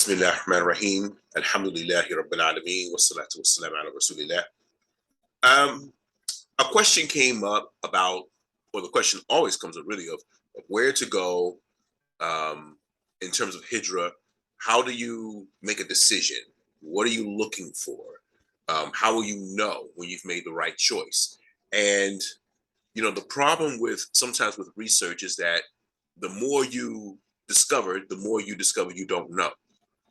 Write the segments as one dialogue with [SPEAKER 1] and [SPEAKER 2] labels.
[SPEAKER 1] Bismillahirrahmanirrahim. Alhamdulillahi Rabbil Alameen. Wassalatu wassalamu ala Rasulillah. Um, a question came up about, or the question always comes up really of where to go um, in terms of hijrah. How do you make a decision? What are you looking for? How will you know when you've made the right choice? And the problem with sometimes with research is that the more you discover, the more you discover you don't know.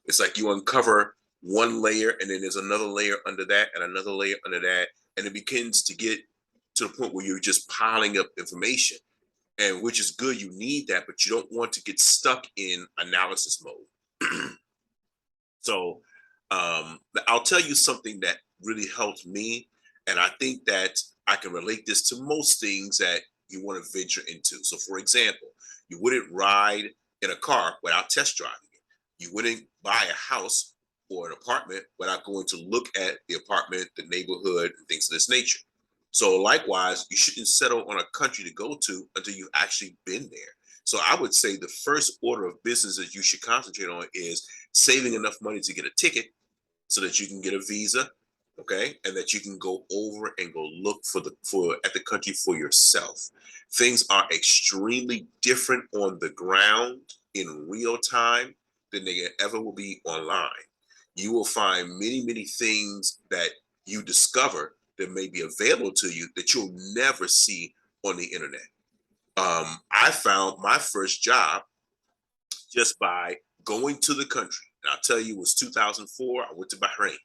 [SPEAKER 1] It's like you uncover one layer and then there's another layer under that and another layer under that. And it begins to get to the point where you're just piling up information. And which is good, you need that, but you don't want to get stuck in analysis mode. So I'll tell you something that really helped me. And I think that I can relate this to most things that you want to venture into. So, for example, you wouldn't ride in a car without test driving it. You wouldn't buy a house or an apartment without going to look at the apartment, the neighborhood, and things of this nature. So, likewise, you shouldn't settle on a country to go to until you've actually been there. So, I would say the first order of business that you should concentrate on is saving enough money to get a ticket so that you can get a visa, okay, and that you can go over and go look for at the country for yourself. Things are extremely different on the ground in real time than they ever will be online. You will find many things that you discover that may be available to you that you'll never see on the internet. I found my first job just by going to the country. And I'll tell you, it was 2004. I went to Bahrain.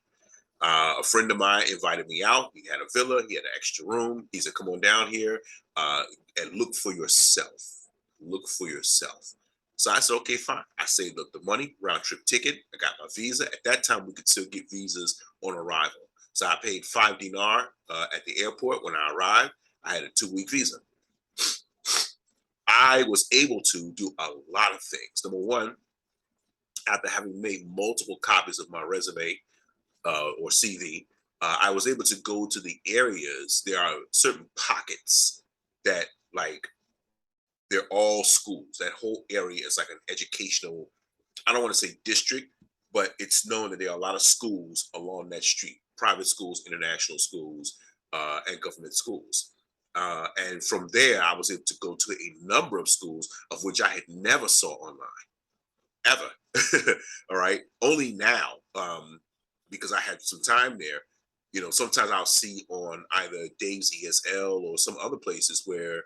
[SPEAKER 1] A friend of mine invited me out. He had a villa. He had an extra room. He said, "Come on down here and look for yourself. Look for yourself." So I said, "Okay, fine." I saved up the money, round trip ticket. I got my visa. At that time, we could still get visas on arrival. So I paid 5 dinar at the airport when I arrived. I had a 2-week visa. I was able to do a lot of things. Number one, after having made multiple copies of my resume or CV, I was able to go to the areas. There are certain pockets that, like, they're all schools. That whole area is like an educational, I don't want to say district, but it's known that there are a lot of schools along that street, private schools, international schools, and government schools. And from there, I was able to go to a number of schools of which I had never saw online, ever. All right. Only now, because I had some time there, sometimes I'll see on either Dave's ESL or some other places where,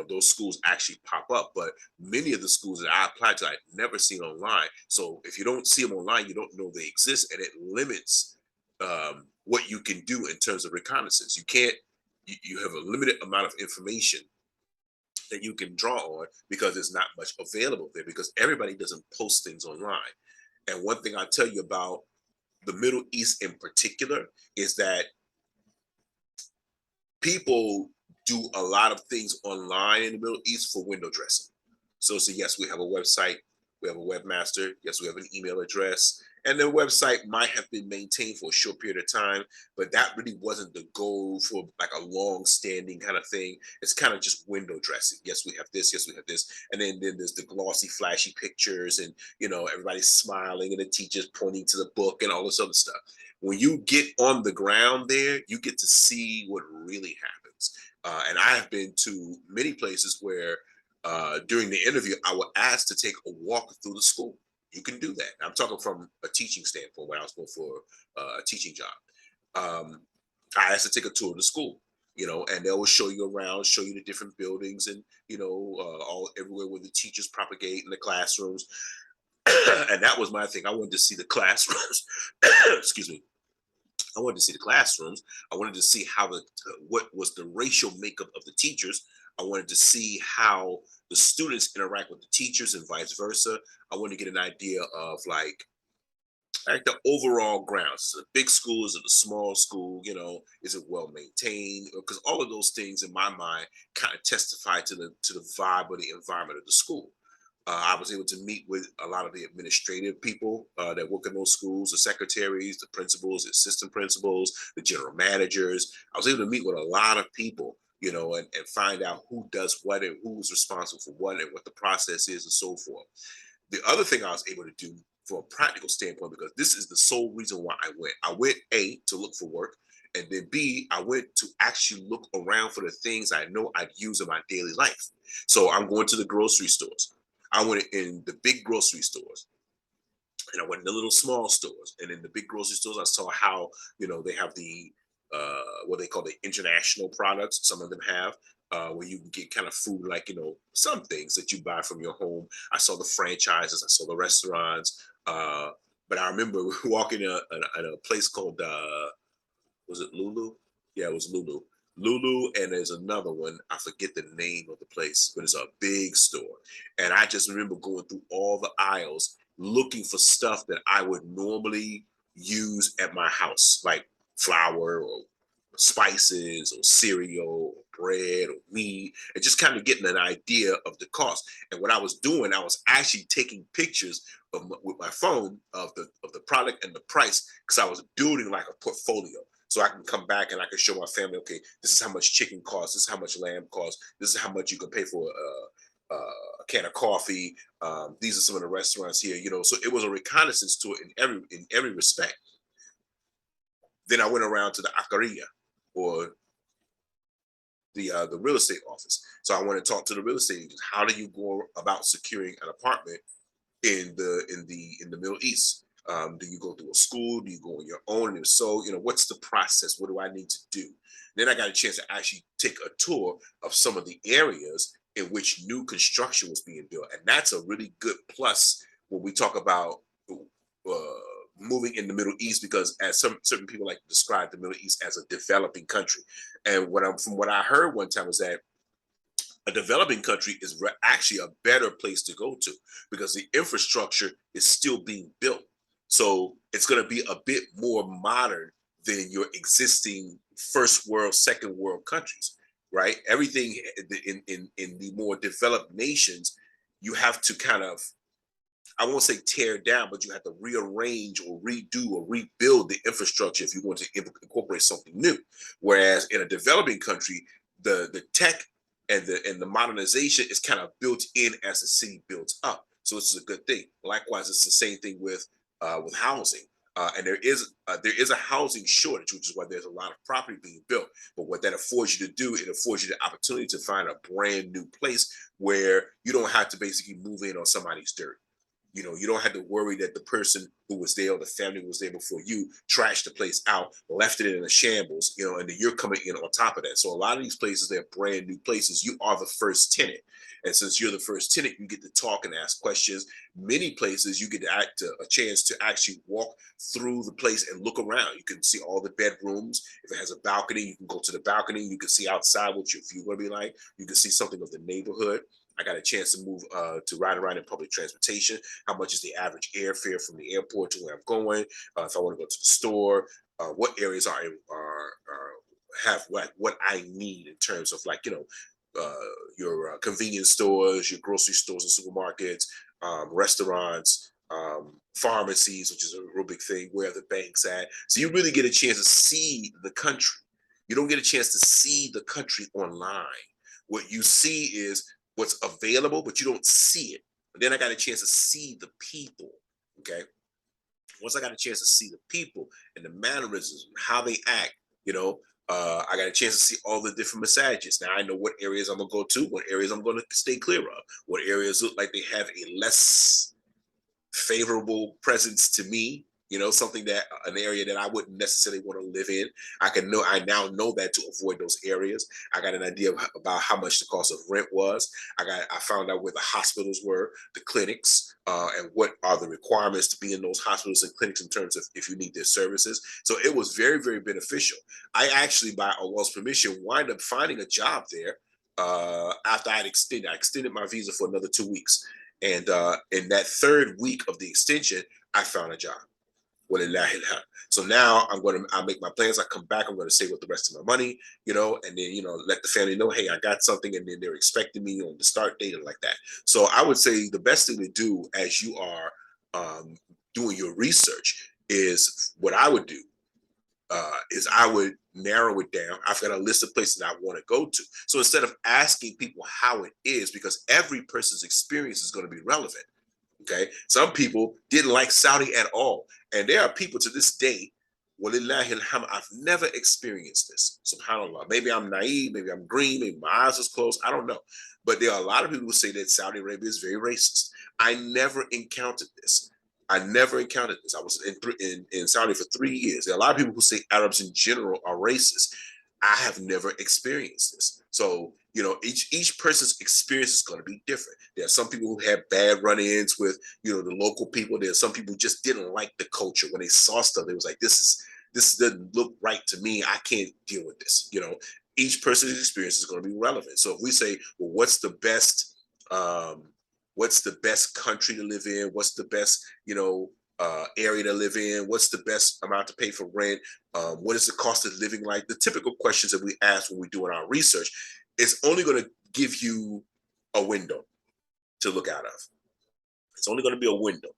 [SPEAKER 1] those schools actually pop up. But many of the schools that I applied to, I'd never seen online. So if you don't see them online, you don't know they exist, and it limits what you can do in terms of reconnaissance. You have a limited amount of information that you can draw on because there's not much available there because everybody doesn't post things online. And one thing I tell you about the Middle East in particular is that people do a lot of things online in the Middle East for window dressing. So yes, we have a website, we have a webmaster, yes, we have an email address, and the website might have been maintained for a short period of time, but that really wasn't the goal for like a long-standing kind of thing. It's kind of just window dressing. Yes, we have this, yes, we have this, and then there's the glossy, flashy pictures, and everybody's smiling, and the teacher's pointing to the book and all this other stuff. When you get on the ground there, you get to see what really happens. And I have been to many places where during the interview, I was asked to take a walk through the school. You can do that. I'm talking from a teaching standpoint when I was going for a teaching job. I asked to take a tour of the school, and they will show you around, show you the different buildings and, all everywhere where the teachers propagate in the classrooms. And that was my thing. I wanted to see the classrooms. Excuse me. I wanted to see the classrooms. I wanted to see what was the racial makeup of the teachers. I wanted to see how the students interact with the teachers and vice versa. I wanted to get an idea of like the overall grounds. Is it a big school? Is it a small school? Is it well maintained? Because all of those things in my mind kind of testify to the vibe or the environment of the school. I was able to meet with a lot of the administrative people that work in those schools, the secretaries, the principals, the assistant principals, the general managers. I was able to meet with a lot of people, and find out who does what and who's responsible for what and what the process is and so forth. The other thing I was able to do from a practical standpoint, because this is the sole reason why I went. I went A, to look for work, and then B, I went to actually look around for the things I know I'd use in my daily life. So I'm going to the grocery stores. I went in the big grocery stores, and I went in the little small stores. And in the big grocery stores, I saw how, they have the what they call the international products. Some of them have where you can get kind of food like, some things that you buy from your home. I saw the franchises, I saw the restaurants. But I remember walking in a place called was it Lulu? Yeah, it was Lulu. Lulu, and there's another one. I forget the name of the place, but it's a big store. And I just remember going through all the aisles looking for stuff that I would normally use at my house, like flour or spices or cereal or bread or meat, and just kind of getting an idea of the cost. And what I was doing, I was actually taking pictures with my phone of the product and the price, because I was building like a portfolio. So I can come back and I can show my family, okay, this is how much chicken costs, this is how much lamb costs, this is how much you can pay for a can of coffee. These are some of the restaurants here, So it was a reconnaissance to it in every respect. Then I went around to the Akaria, or the real estate office. So I want to talk to the real estate agents. How do you go about securing an apartment in the Middle East? Do you go through a school? Do you go on your own? And if so, what's the process? What do I need to do? Then I got a chance to actually take a tour of some of the areas in which new construction was being built, and that's a really good plus when we talk about uh, moving in the Middle East, because as certain people like to describe the Middle East as a developing country. And from what I heard one time was that a developing country is actually a better place to go to, because the infrastructure is still being built. So it's going to be a bit more modern than your existing first world, second world countries, right? Everything in the more developed nations, you have to kind of, I won't say tear down, but you have to rearrange or redo or rebuild the infrastructure if you want to incorporate something new. Whereas in a developing country, the tech and the modernization is kind of built in as the city builds up. So this is a good thing. Likewise, it's the same thing with housing. And there is a housing shortage, which is why there's a lot of property being built. But what that affords you to do, it affords you the opportunity to find a brand new place where you don't have to basically move in on somebody's dirt. You don't have to worry that the person who was there or the family who was there before you trashed the place out, left it in a shambles, and then you're coming in on top of that. So a lot of these places, they're brand new places. You are the first tenant. And since you're the first tenant, you get to talk and ask questions. Many places you get a chance to actually walk through the place and look around. You can see all the bedrooms. If it has a balcony, you can go to the balcony. You can see outside what your view going to be like. You can see something of the neighborhood. I got a chance to move to ride around in public transportation. How much is the average airfare from the airport to where I'm going? If I want to go to the store, what areas are have what I need in terms of your convenience stores, your grocery stores and supermarkets, restaurants, pharmacies, which is a real big thing. Where are the banks at? So you really get a chance to see the country. You don't get a chance to see the country online. What you see is what's available, but you don't see it. And then I got a chance to see the people. Okay. Once I got a chance to see the people and the mannerisms, how they act, I got a chance to see all the different massages. Now I know what areas I'm gonna go to, what areas I'm gonna stay clear of, what areas look like they have a less favorable presence to me. Something that an area that I wouldn't necessarily want to live in. I now know that to avoid those areas. I got an idea about how much the cost of rent was. I found out where the hospitals were, the clinics, and what are the requirements to be in those hospitals and clinics in terms of if you need their services. So it was very, very beneficial. I actually, by Allah's permission, wind up finding a job there after I extended my visa for another 2 weeks. And in that third week of the extension, I found a job. So now I'll make my plans. I come back, I'm going to save up the rest of my money, and then, let the family know, hey, I got something, and then they're expecting me on the start date and like that. So I would say the best thing to do as you are doing your research is what I would do is I would narrow it down. I've got a list of places I want to go to. So instead of asking people how it is, because every person's experience is going to be relevant. Okay, some people didn't like Saudi at all, and there are people to this day. Walillahi alhamd, I've never experienced this. Subhanallah. Maybe I'm naive, maybe I'm green, maybe my eyes is closed. I don't know. But there are a lot of people who say that Saudi Arabia is very racist. I never encountered this. I never encountered this. I was in Saudi for 3 years. There are a lot of people who say Arabs in general are racist. I have never experienced this. So, you know, each person's experience is going to be different. There are some people who had bad run-ins with, you know, the local people. There are some people who just didn't like the culture. When they saw stuff, they was like, this doesn't look right to me. I can't deal with this. You know, each person's experience is going to be relevant. So if we say, well, what's the best country to live in? What's the best, you know, area to live in? What's the best amount to pay for rent? What is the cost of living like? The typical questions that we ask when we're doing our research is only going to give you a window to look out of. It's only going to be a window,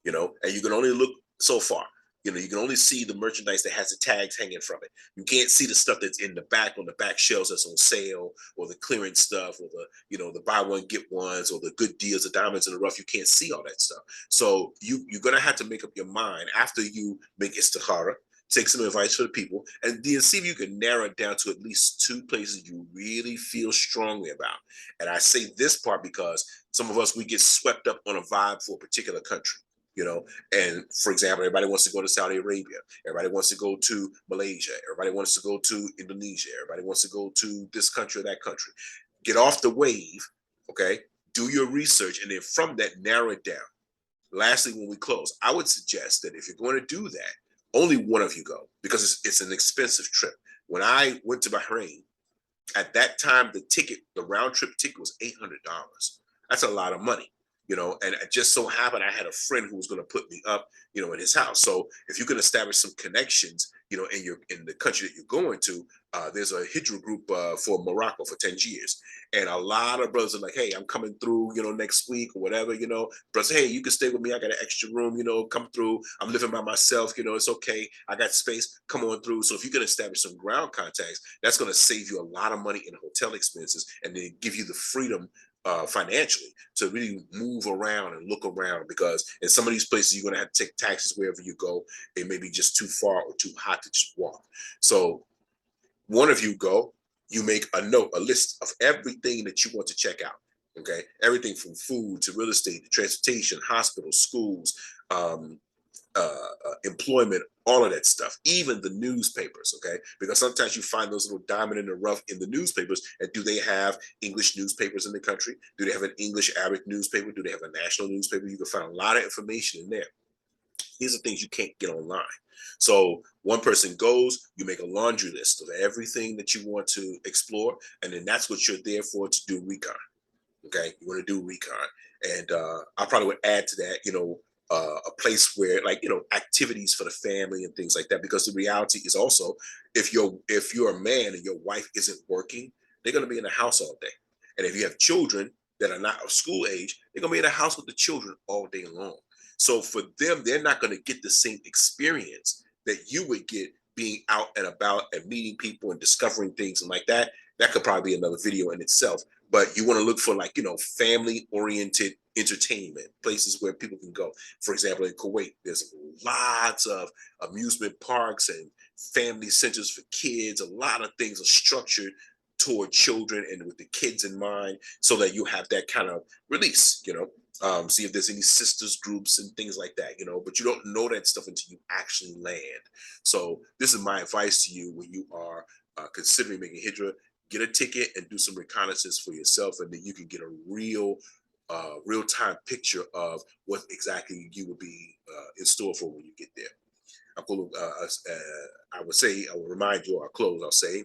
[SPEAKER 1] you know, and you can only look so far. You know, you can only see the merchandise that has the tags hanging from it. You can't see the stuff that's in the back on the back shelves that's on sale, or the clearance stuff, or the, you know, the buy one get ones, or the good deals, the diamonds in the rough. You can't see all that stuff. So you're gonna have to make up your mind after you make istikhara, take some advice for the people, and then see if you can narrow it down to at least 2 places you really feel strongly about. And I say this part because some of us, we get swept up on a vibe for a particular country. You know, and for example, everybody wants to go to Saudi Arabia. Everybody wants to go to Malaysia. Everybody wants to go to Indonesia. Everybody wants to go to this country or that country. Get off the wave, okay? Do your research, and then from that, narrow it down. Lastly, when we close, I would suggest that if you're going to do that, only one of you go, because it's an expensive trip. When I went to Bahrain, at that time, the round trip ticket was $800. That's a lot of money. You know, and it just so happened I had a friend who was going to put me up, you know, in his house. So if you can establish some connections, you know, in the country that you're going to, there's a Hijrah group for Morocco for 10 years. And a lot of brothers are like, hey, I'm coming through, you know, next week or whatever, you know. Brothers, hey, you can stay with me. I got an extra room, you know, come through. I'm living by myself, you know, it's okay. I got space. Come on through. So if you can establish some ground contacts, that's going to save you a lot of money in hotel expenses, and then give you the freedom financially to really move around and look around, because in some of these places you're going to have to take taxis wherever you go. It may be just too far or too hot to just walk. So one of you go, you make a note, a list of everything that you want to check out. Okay, everything from food to real estate, to transportation, hospitals, schools, employment, all of that stuff, even the newspapers. Okay, because sometimes you find those little diamond in the rough in the newspapers. And do they have English newspapers in the country? Do they have an English Arabic newspaper? Do they have a national newspaper? You can find a lot of information in there. These are things you can't get online. So one person goes, you make a laundry list of everything that you want to explore, and then that's what you're there for, to do recon. Okay, you want to do recon, and I probably would add to that, you know, a place where, like, you know, activities for the family and things like that. Because the reality is also, if you're a man and your wife isn't working, they're going to be in the house all day. And if you have children that are not of school age, they're going to be in the house with the children all day long. So for them, they're not going to get the same experience that you would get being out and about and meeting people and discovering things and like that. That could probably be another video in itself. But you want to look for, like, you know, family oriented entertainment places where people can go. For example, in Kuwait, there's lots of amusement parks and family centers for kids. A lot of things are structured toward children and with the kids in mind, so that you have that kind of release, you know. See if there's any sisters groups and things like that, you know, but you don't know that stuff until you actually land. So this is my advice to you when you are considering making hijrah. Get a ticket and do some reconnaissance for yourself, and then you can get a real-time picture of what exactly you will be in store for when you get there. I would say, I will remind you, or I'll close, I'll say,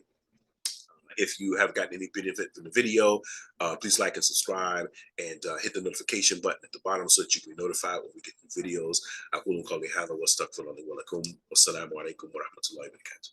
[SPEAKER 1] if you have gotten any benefit from the video, please like and subscribe, and hit the notification button at the bottom so that you can be notified when we get new videos. أقول قولي هذا واستغفر الله لي ولكم والسلام عليكم ورحمة الله وبركاته.